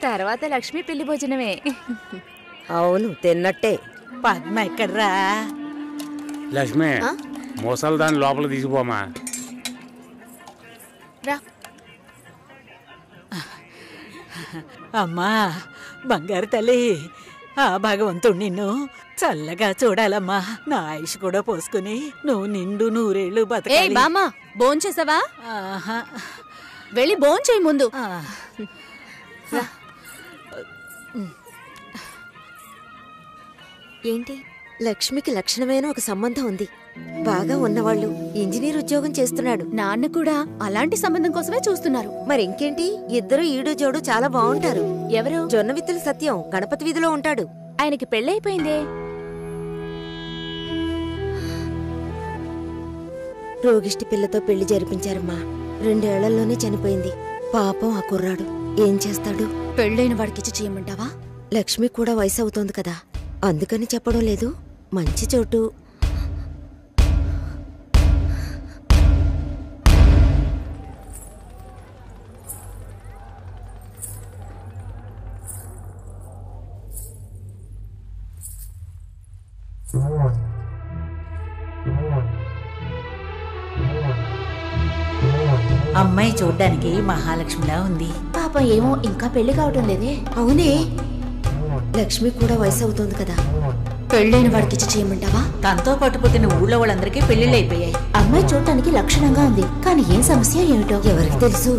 తర్వాత లక్ష్మి పెళ్లి భోజనమే. అవును, తిన్నట్టే. పద్మ ఎక్కడ్రా? లక్ష్మి, మోసాలు దాన్ని లోపల తీసుకుపోమా. అమ్మా బంగారు తల్లి, ఆ భగవంతుడు నిన్ను చల్లగా చూడాలమ్మా. నా ఆయుష్ కూడా పోసుకుని నువ్వు నిండు నూరేళ్లు బతకాలి. బామ్మా, భోంచేసావా? వెళ్ళి భోంచేయి ముందు. ఏంటి, లక్ష్మికి లక్షణమైన ఒక సంబంధం ఉంది. బాగా ఉన్నవాళ్ళు, ఇంజనీర్ ఉద్యోగం చేస్తున్నాడు. నాన్న కూడా అలాంటి సంబంధం కోసమే చూస్తున్నారు. మరి ఇంకేంటి, ఇద్దరు ఈడు జోడు చాలా బాగుంటారు. ఎవరు? జొన్నవిత్తుల సత్యం గణపతి వీధిలో ఉంటాడు. ఆయనకి పెళ్ళైపోయిందే. రోగిష్టి పిల్లతో పెళ్లి జరిపించారమ్మా. 2 ఏళ్లలోనే చనిపోయింది. పాపం ఆ కుర్రాడు ఏం చేస్తాడు? పెళ్ళైన వాడికిచ్చి చేయమంటావా? లక్ష్మి కూడా వయసు అవుతోంది కదా, అందుకని చెప్పడం లేదు. మంచి చోటు. అమ్మాయి చూడ్డానికి మహాలక్ష్మిలా ఉంది. పాపం ఏమో ఇంకా పెళ్లి కావటం లేదే. అవునే, లక్ష్మి కూడా వయసు అవుతోంది కదా. పెళ్ళైన వాడికిచ్చి చేయమంటావా? తనతో పాటు పుట్టిన ఊళ్ళో వాళ్ళందరికీ పెళ్లిళ్ళు అయిపోయాయి. అమ్మాయి చూడటానికి లక్షణంగా ఉంది, కానీ ఏం సమస్య ఏమిటో ఎవరికి తెలుసు.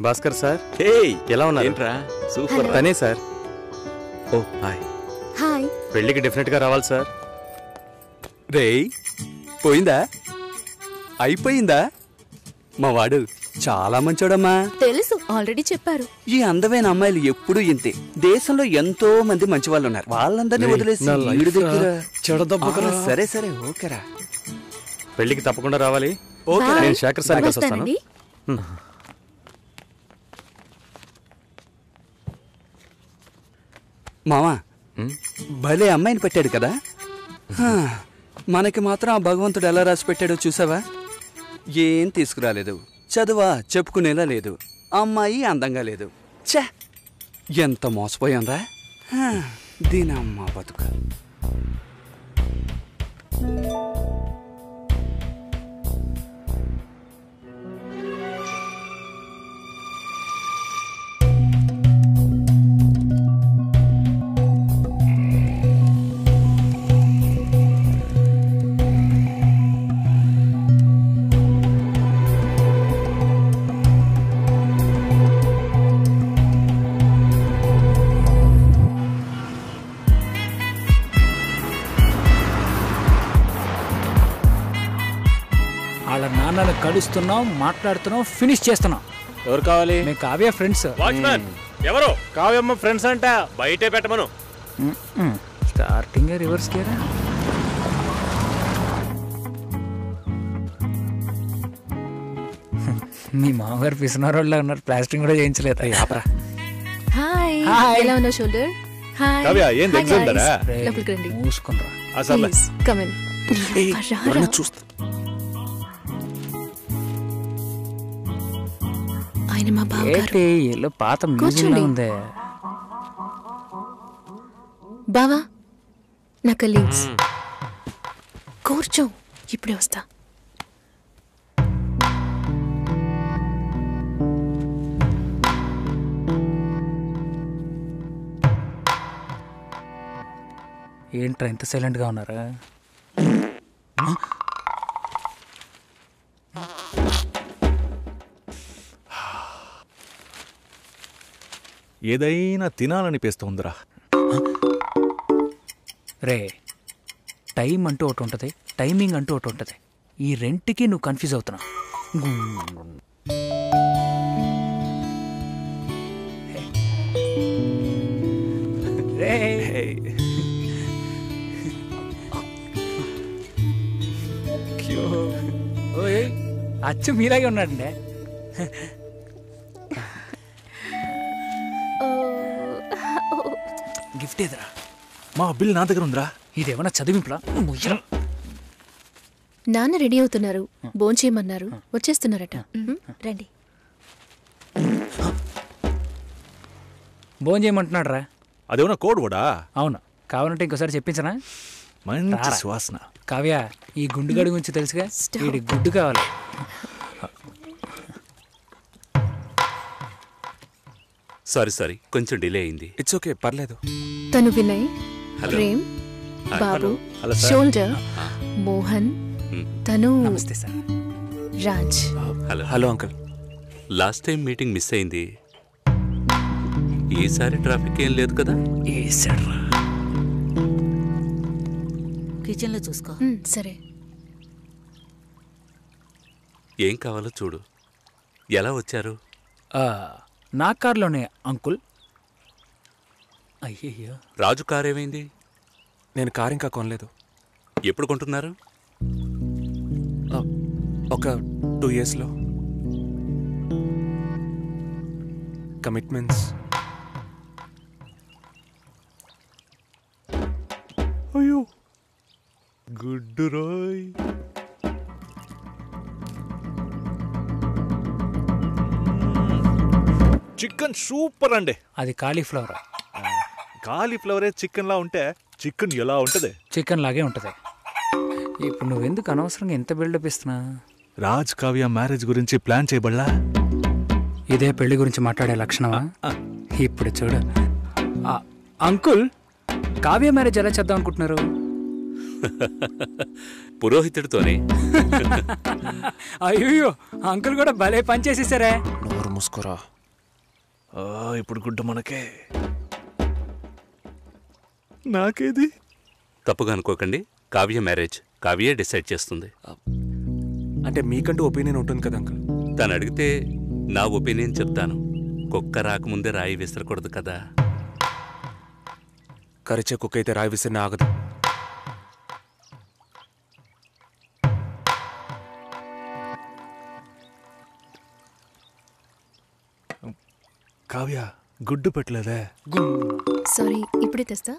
భాస్కర్ సార్, ఎలా ఉన్నారు? ఏంట్రా సూపర్. తనే సార్. ఓ హాయ్. హాయ్. పెళ్లికి డెఫినెట్ గా రావాలి సార్. రేయ్, పోయిందా? అయిపోయిందా? మా వాడు చాలా మంచోడమ్మా. తెలుసు, ఆల్రెడీ చెప్పారు. ఈ అందమైన అమ్మాయిలు ఎప్పుడూ ఇంతే. దేశంలో ఎంతో మంది మంచి వాళ్ళు ఉన్నారు. వాళ్ళందరినీ వదిలేసి వీడి దగ్గర. సరే సరే, ఓకేరా. పెళ్లికి తప్పకుండా రావాలి. ఓకే, నేను శేఖర్ సార్ కలిసి వస్తాను. మామా, భలే అమ్మాయిని పెట్టాడు కదా. మనకి మాత్రం ఆ భగవంతుడు ఎలా రాసి పెట్టాడో చూసావా? ఏం తీసుకురాలేదు. చదువా చెప్పుకునేలా లేదు. అమ్మాయి అందంగా లేదు. ఛే, ఎంత మోసపోయాన్రా. దీనమ్మ బతుక. వాళ్ళ నాన్నని కలుస్తున్నాం, మాట్లాడుతున్నాం, ఫినిష్ చేస్తున్నాం. ఎవరు కావాలి? మేము కావ్య ఫ్రెండ్స్. వాచ్మెన్ ఎవరు? కావ్యమ్మ ఫ్రెండ్స్ అంట, బయటే పెట్టమను. Starting reverse కేరా. మీ మామగారు పిసినారోళ్ళ ఉన్నారు, ప్లాస్టింగ్ కూడా చేయించలేదు. హాయ్, ఎలా ఉన్నావు షోల్డర్? హాయ్. కావ్య, ఏం ఎగ్జామ్ దరా? లోపలికి రండి. మూసుకుంటా. అసలు కమ్ ఇన్. చూస్తా. ఆయన మా బావగారు. ఏలో పాత మ్యూజియం ఉందే. బావా, నా కలీగ్స్. కూర్చో, ఇప్పుడే వస్తా. ఏంట్రా ఇంత సైలెంట్ గా ఉన్నారా? ఏదైనా తినాలనిపిస్తుందిరా. రే, టైం అంటూ ఒకటి ఉంటుంది, టైమింగ్ అంటూ ఒకటి ఉంటుంది. ఈ రెంట్కి నువ్వు కన్ఫ్యూజ్ అవుతున్నావు. అచ్చు మీలాగే ఉన్నాడండి. గిఫ్ట్ ఏదిరా? మా బిల్ నా దగ్గర ఉందిరా. ఇదేమన్నా చదివింపులా? నాన్న రెడీ అవుతున్నారు, భోంచేయమన్నారు, వచ్చేస్తున్నారట. రండి. భోంచేయమంటున్నాడు రా. అదేమన్నా కోడ్ కూడా? అవును, కావాలంటే ఇంకోసారి చెప్పించనా? మంచి సువాసన. కావ్య, ఈ గుండుగడి గురించి తెలుసుగా, వీడి గుడ్డు కావాలి. సారీ కొంచెం డిలే అయింది. ఇట్స్ ఓకే, పర్లేదు. తను వినయ్, ప్రేమ్, బాబు, షోల్డర్, మోహన్, తను నమస్తే sir, Raj. Hello uncle. Last time meeting miss అయింది. ఈసారి ట్రాఫిక్ ఏం లేదు కదా? కిచెన్ లో చూసుకో. సరే. ఏం కావాలో చూడు. ఎలా వచ్చారు? నా కార్లోనే అంకుల్. అయ్యయ్యో, రాజు కార్ ఏమైంది? నేను కార్ ఇంకా కొనలేదు. ఎప్పుడు కొంటున్నారు? ఒక 2 yearsలో. కమిట్మెంట్స్. అయ్యో గుడ్డు రోయ్. చికెన్ సూపర్ అండి. అది కాలీఫ్లవర్. కాలీఫ్లవరే చికెన్ లా ఉంటే చికెన్ ఎలా ఉంటది? చికెన్ లాగే ఉంటది. ఇప్పుడు నువ్వెందుకు అనవసరంగా ఎంత బిల్డప్ ఇస్తున్నా? రాజ్ కావ్య మ్యారేజ్ గురించి ప్లాన్ చేయబడలా? ఇదే పెళ్లి గురించి మాట్లాడే లక్షణమా? ఇప్పుడు చూడు. అంకుల్, కావ్య మ్యారేజ్ ఎలా చేద్దాం అనుకుంటున్నారు? పురోహితుడితోనే. అయ్యో, అంకుల్ కూడా భలే పని చేసేసారే. నోరు మూసుకోరా. ఇప్పుడు గుడ్డ మనకే. నాకేది? తప్పుగా అనుకోకండి, కావ్య మ్యారేజ్ కావ్యే డిసైడ్ చేస్తుంది. అంటే మీకంటూ ఒపీనియన్ ఉంటుంది కదా అంకుల్? తను అడిగితే నా ఒపీనియన్ చెప్తాను. కుక్క రాకముందే రాయి విసరకూడదు కదా. కరిచే కుక్క అయితే రాయి విసిరిన ఆగదు. కావ్య గుడ్డు పెట్టలేదే? సారీ, ఇప్పుడే తెస్తా.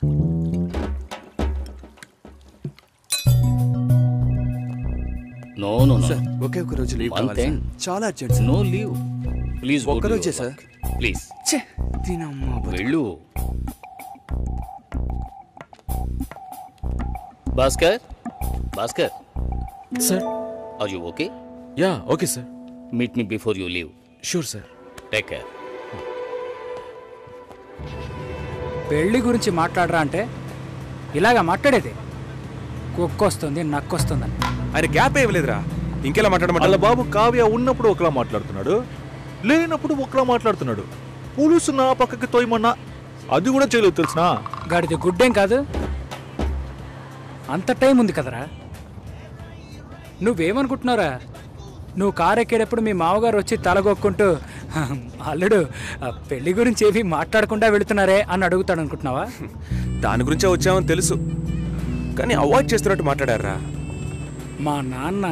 నో నో నో, ఒకే ఒక రోజు లీవ్ One కావాలి thing. సార్. చాలా అర్జెంట్. No leave please. ఒక్క రోజే సార్. ప్లీజ్ దీనమ్మా బతుకు. వెళ్ళు. Bhaskar, Bhaskar sir. Are you okay? Ya okay sir. Meet me before you leave. Sure sir. Take care. పెళ్లి గురించి మాట్లాడరా అంటే ఇలాగా మాట్లాడేది? కుక్కొస్తుంది, నక్కొస్తుందని. ఆయన గ్యాప్ ఇవ్వలేదురా, ఇంకెలా వాళ్ళ మాట్లాడమంటారు? బాబు కావ్య ఉన్నప్పుడు ఒకలా మాట్లాడుతున్నాడు, లేనప్పుడు ఒకలా మాట్లాడుతున్నాడు. పులుసు నా పక్కకి తోయమన్నా అది కూడా చేయలేదు తెలుసునా? గాడిది గుడ్డేం కాదు, అంత టైం ఉంది కదరా. నువ్వేమనుకుంటున్నారా? నువ్వు కారు ఎక్కేటప్పుడు మీ మామగారు వచ్చి తలగొక్కుంటూ అల్లుడు పెళ్లి గురించి ఏవి మాట్లాడకుండా వెళుతున్నారే అని అడుగుతాడు అనుకుంటున్నావా? దాని గురించే వచ్చామని తెలుసు, కానీ అవాయిడ్ చేస్తున్నట్టు మాట్లాడారా. మా నాన్న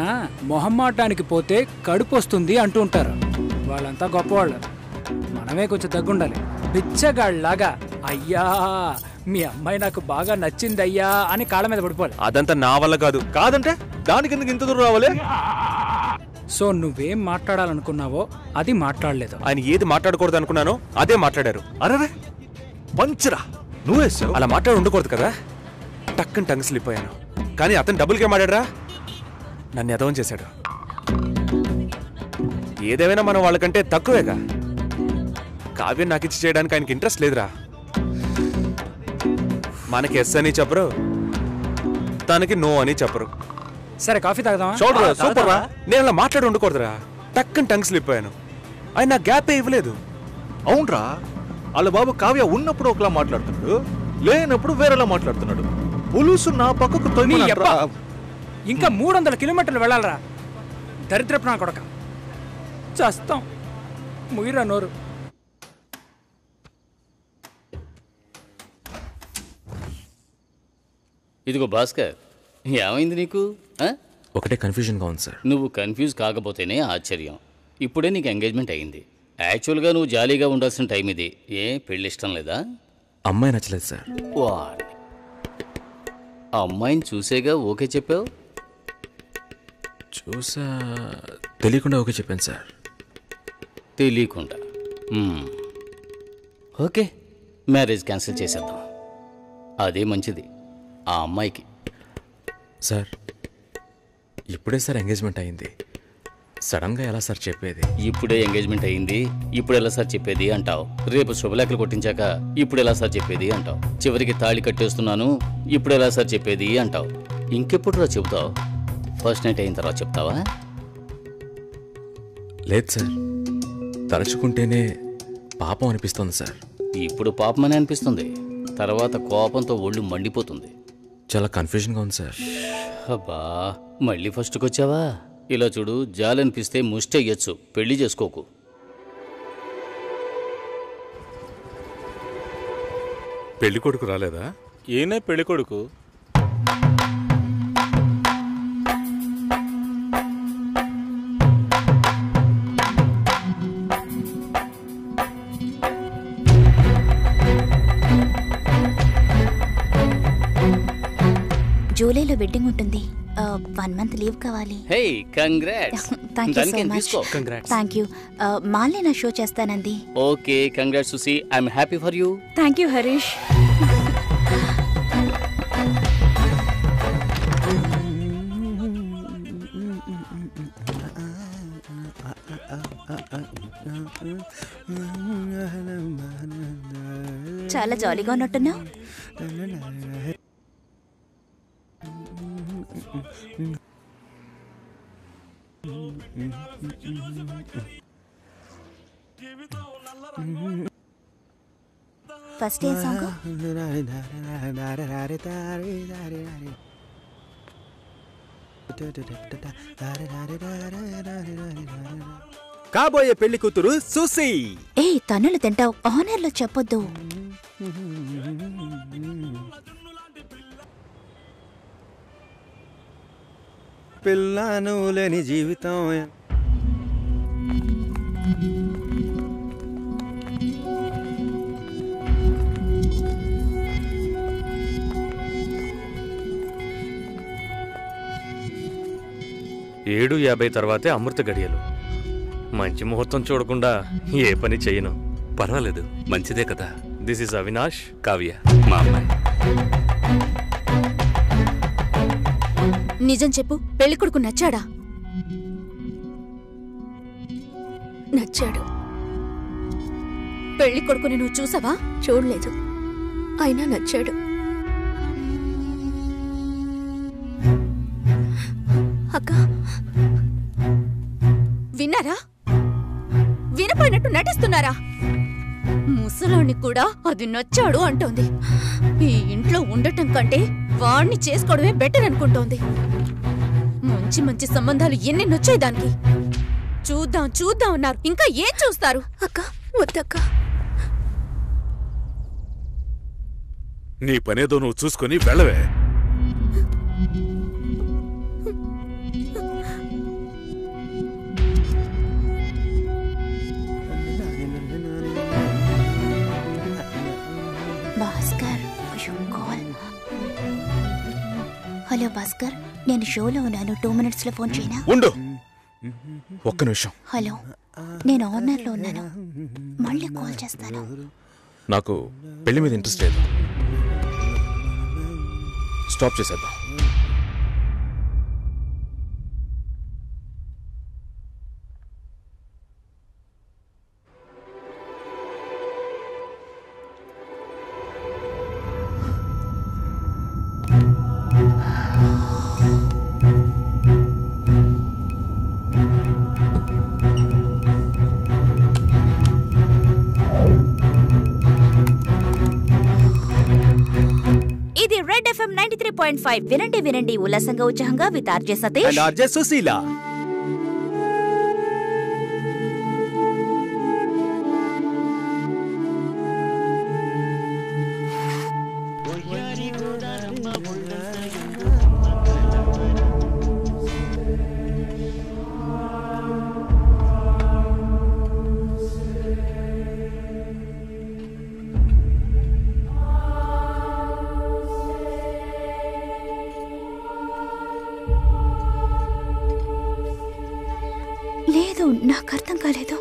మొహమ్మాటానికి పోతే కడుపు వస్తుంది అంటూ ఉంటారు. వాళ్ళంతా గొప్పవాళ్ళు, మనమే కొంచెం తగ్గుండాలి. బిచ్చగాళ్ళలాగా అయ్యా మీ అమ్మాయి నాకు బాగా నచ్చింది అయ్యా అని కాళ్ళ మీద పడిపోవాలి. అదంతా నా వల్ల కాదు. కాదంటే దానికి ఎందుకు ఇంత దూరం రావాలి? సో నువ్వేం మాట్లాడాలనుకున్నావో అది మాట్లాడలేదు. ఆయన ఏది మాట్లాడకూడదు అనుకున్నానో అదే మాట్లాడారు. అరే పంచరా నువ్వేసావు. అలా మాట్లాడి ఉండకూడదు కదా. టక్కని టంగ్ స్లిప్ అయ్యాను, కానీ అతను డబుల్గా మాట్లాడరా, నన్ను ఎదవం చేశాడు. ఏదేమైనా మనం వాళ్ళకంటే తక్కువేగా. కావ్యం నాకు ఇచ్చి చేయడానికి ఆయనకి ఇంట్రెస్ట్ లేదురా. మనకి ఎస్ అని చెప్పరు, తనకి నో అని చెప్పరు. సరే కాఫీ తాగుదామా? చూడరా సూపర్ రా. నేను అలా మాట్లాడి ఉండకూడదురా, టక్కని టంగ్ స్లిప్ అయ్యాను. ఆయన నా గ్యాపే ఇవ్వలేదు. అవునరా, వాళ్ళ బాబు కావ్య ఉన్నప్పుడు ఒకలా మాట్లాడుతున్నాడు, లేనప్పుడు వేరేలా మాట్లాడుతున్నాడు. పులుసు నా పక్కకు తోయమన్నా. ఇంకా 300 కిలోమీటర్లు వెళ్ళాలరా, దరిద్రపు నా కొడక. చేస్తాం ముగిరా నోరు. ఇదిగో భాస్కర్, ఏమైంది నీకు? ఒకటే కన్ఫ్యూజన్గా ఉంది సార్. నువ్వు కన్ఫ్యూజ్ కాకపోతేనే ఆశ్చర్యం. ఇప్పుడే నీకు ఎంగేజ్మెంట్ అయింది. యాక్చువల్గా నువ్వు జాలీగా ఉండాల్సిన టైం ఇది. ఏ పెళ్ళి ఇష్టం లేదా? అమ్మాయి నచ్చలేదు సార్. వాడి ఆ అమ్మాయిని చూసేగా ఓకే చెప్పావు? చూసా, తెలియకుండా ఓకే చెప్పాను సార్. తెలియకుండా? ఓకే, మ్యారేజ్ క్యాన్సిల్ చేసేద్దాం. అదే మంచిది ఆ అమ్మాయికి. సార్ ఇప్పుడే సార్ ఎంగేజ్మెంట్ అయింది, సడన్గా ఎలా సార్ చెప్పేది? ఇప్పుడే ఎంగేజ్మెంట్ అయింది, ఇప్పుడు ఎలా సార్ చెప్పేది అంటావు. రేపు శుభలేఖలు కొట్టించాక ఇప్పుడు ఎలా సార్ చెప్పేది అంటావు. చివరికి తాళి కట్టేస్తున్నాను, ఇప్పుడు ఎలా సార్ చెప్పేది అంటావు. ఇంకెప్పుడు రా చెబుతావు? ఫస్ట్ నైట్ అయిన తర్వాత చెప్తావా? లేదు సార్, తలుచుకుంటేనే పాపం అనిపిస్తుంది సార్. ఇప్పుడు పాపమని అనిపిస్తుంది, తర్వాత కోపంతో ఒళ్ళు మండిపోతుంది. చాలా కన్ఫ్యూజన్గా ఉంది సార్. అబ్బా, మళ్ళీ ఫస్ట్కి వచ్చావా? ఇలా చూడు, జాలనిపిస్తే ముష్టి అయ్యొచ్చు, పెళ్లి చేసుకోకు. పెళ్లి కొడుకు రాలేదా? ఏనే పెళ్లి కొడుకు? జూలైలో వెడ్డింగ్ ఉంటుంది. 1 month లీవ్ కావాలి. హే, congrats. Thank you so much. Thank you. మాల్ని నా షో చేస్తానంది. Okay, congrats Susi. I'm happy for you. Thank you Harish. చాలా జాలీగా ఉన్నట్టున్నావు. ఫస్ట్ ఏ సాంగ్? కాబోయే పెళ్లి కూతురు సుసి. ఏ తన్నులు తింటావు, ఆనర్లో చెప్పొద్దు. పిల్లను లేని జీవితం. ఏడు 50 తర్వాతే అమృత గడియలు. మంచి ముహూర్తం చూడకుండా ఏ పని చేయను. పర్వాలేదు, మంచిదే కదా. దిస్ ఇస్ అవినాష్, కావ్య మా అమ్మాయి. నిజం చెప్పు, పెళ్లి కొడుకు నచ్చాడా? నచ్చాడు. పెళ్లి కొడుకుని నువ్వు చూసావా? చూడలేదు, అయినా నచ్చాడు. అక్క విన్నారా? వినపోయినట్టు నటిస్తున్నారా? ముసలోని కూడా అది నచ్చాడు అంటోంది. ఈ ఇంట్లో ఉండటం కంటే వాణ్ణి చేసుకోవడమే బెటర్ అనుకుంటోంది. మంచి మంచి సంబంధాలు ఎన్ని నచ్చాయి దానికి. చూద్దాం చూద్దాం అన్నారు, ఇంకా ఏం చూస్తారు? అక్క వద్దక్క. నీ పనేదో నువ్వు చూసుకొని వెళ్ళవే. భాస్కర్, హలో భాస్కర్, నేను షోలో ఉన్నాను. 2 minutes లో ఫోన్ చేయనా? ఉండు, ఒక్క నిమిషం. హలో, నేను ఆనర్లో ఉన్నాను, మళ్ళీ కాల్ చేస్తాను. నాకు పెళ్లి మీద ఇంట్రెస్ట్ లేదు. స్టాప్ చేసేద్దాం. ఇది రెడ్ FM 93.5. వినండి వినండి ఉల్లాసంగా ఉత్సాహంగా with RJ Satish and RJ Sushila. ఏదో నాకు అర్థం కాలేదు.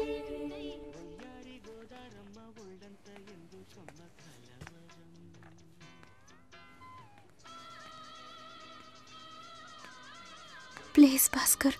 ప్లీజ్ భాస్కర్,